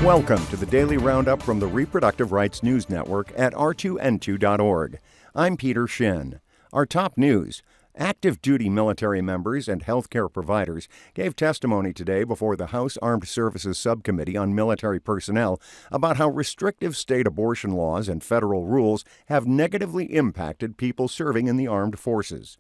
Welcome to the Daily Roundup from the Reproductive Rights News Network at r2n2.org. I'm Peter Shin. Our top news: active duty military members and healthcare providers gave testimony today before the House Armed Services Subcommittee on Military Personnel about how restrictive state abortion laws and federal rules have negatively impacted people serving in the armed forces.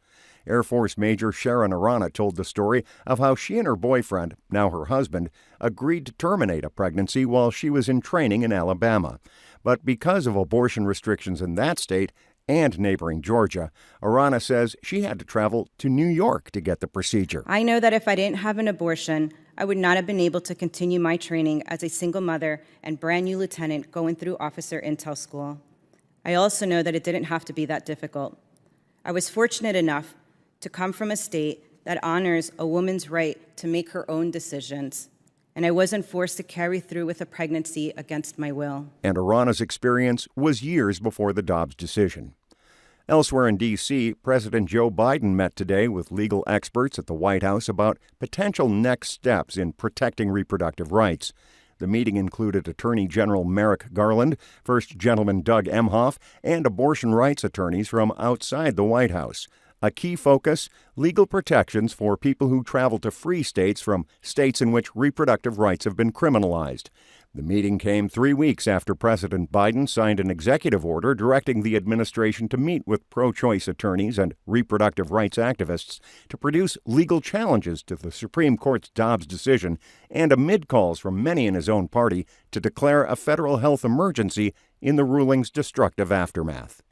Air Force Major Sharon Arana told the story of how she and her boyfriend, now her husband, agreed to terminate a pregnancy while she was in training in Alabama. But because of abortion restrictions in that state and neighboring Georgia, Arana says she had to travel to New York to get the procedure. I know that if I didn't have an abortion, I would not have been able to continue my training as a single mother and brand new lieutenant going through officer intel school. I also know that it didn't have to be that difficult. I was fortunate enough to come from a state that honors a woman's right to make her own decisions, and I wasn't forced to carry through with a pregnancy against my will. And Arana's experience was years before the Dobbs decision. Elsewhere in D.C., President Joe Biden met today with legal experts at the White House about potential next steps in protecting reproductive rights. The meeting included Attorney General Merrick Garland, First Gentleman Doug Emhoff, and abortion rights attorneys from outside the White House. A key focus: legal protections for people who travel to free states from states in which reproductive rights have been criminalized. The meeting came 3 weeks after President Biden signed an executive order directing the administration to meet with pro-choice attorneys and reproductive rights activists to produce legal challenges to the Supreme Court's Dobbs decision, and amid calls from many in his own party to declare a federal health emergency in the ruling's destructive aftermath.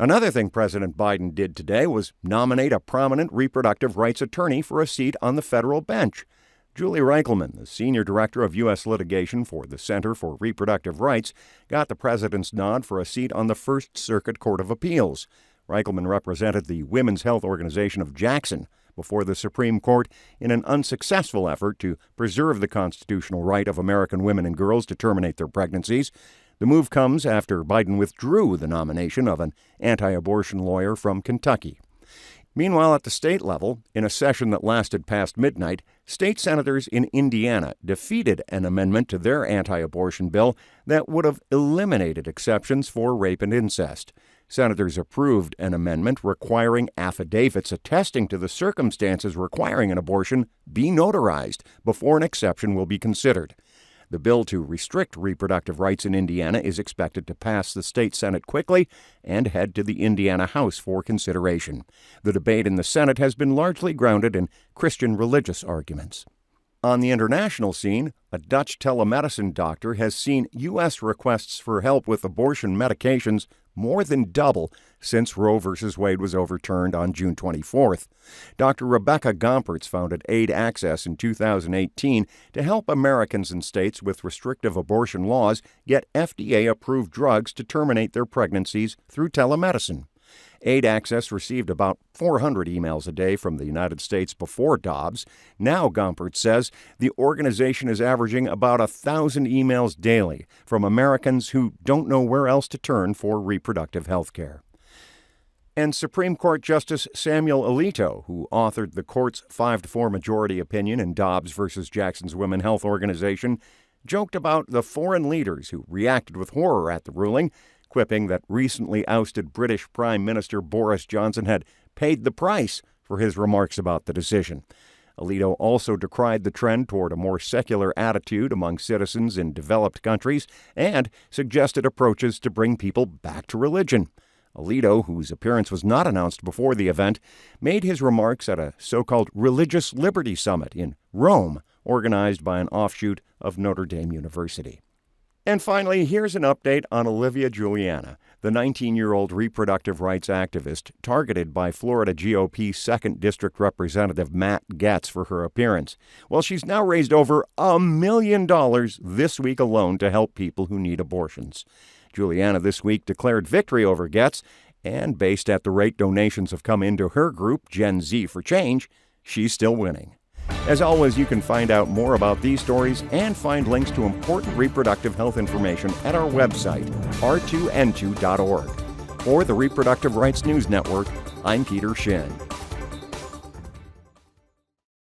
Another thing President Biden did today was nominate a prominent reproductive rights attorney for a seat on the federal bench. Julie Reichelman, the senior director of U.S. litigation for the Center for Reproductive Rights, got the president's nod for a seat on the First Circuit Court of Appeals. Reichelman represented the Women's Health Organization of Jackson before the Supreme Court in an unsuccessful effort to preserve the constitutional right of American women and girls to terminate their pregnancies. The move comes after Biden withdrew the nomination of an anti-abortion lawyer from Kentucky. Meanwhile, at the state level, in a session that lasted past midnight, state senators in Indiana defeated an amendment to their anti-abortion bill that would have eliminated exceptions for rape and incest. Senators approved an amendment requiring affidavits attesting to the circumstances requiring an abortion be notarized before an exception will be considered. The bill to restrict reproductive rights in Indiana is expected to pass the state Senate quickly and head to the Indiana House for consideration. The debate in the Senate has been largely grounded in Christian religious arguments. On the international scene, a Dutch telemedicine doctor has seen U.S. requests for help with abortion medications more than double since Roe v. Wade was overturned on June 24th. Dr. Rebecca Gompertz founded Aid Access in 2018 to help Americans in states with restrictive abortion laws get FDA-approved drugs to terminate their pregnancies through telemedicine. Aid Access received about 400 emails a day from the United States before Dobbs. Now, Gompertz says, the organization is averaging about 1,000 emails daily from Americans who don't know where else to turn for reproductive health care. And Supreme Court Justice Samuel Alito, who authored the court's 5-4 majority opinion in Dobbs versus Jackson's Women's Health Organization, joked about the foreign leaders who reacted with horror at the ruling, quipping that recently ousted British Prime Minister Boris Johnson had paid the price for his remarks about the decision. Alito also decried the trend toward a more secular attitude among citizens in developed countries and suggested approaches to bring people back to religion. Alito, whose appearance was not announced before the event, made his remarks at a so-called Religious Liberty Summit in Rome, organized by an offshoot of Notre Dame University. And finally, here's an update on Olivia Juliana, the 19-year-old reproductive rights activist targeted by Florida GOP 2nd District Representative Matt Gaetz for her appearance. Well, she's now raised over $1 million this week alone to help people who need abortions. Juliana this week declared victory over Gaetz, and based at the rate donations have come into her group, Gen Z for Change, she's still winning. As always, you can find out more about these stories and find links to important reproductive health information at our website, r2n2.org. For the Reproductive Rights News Network, I'm Peter Shin.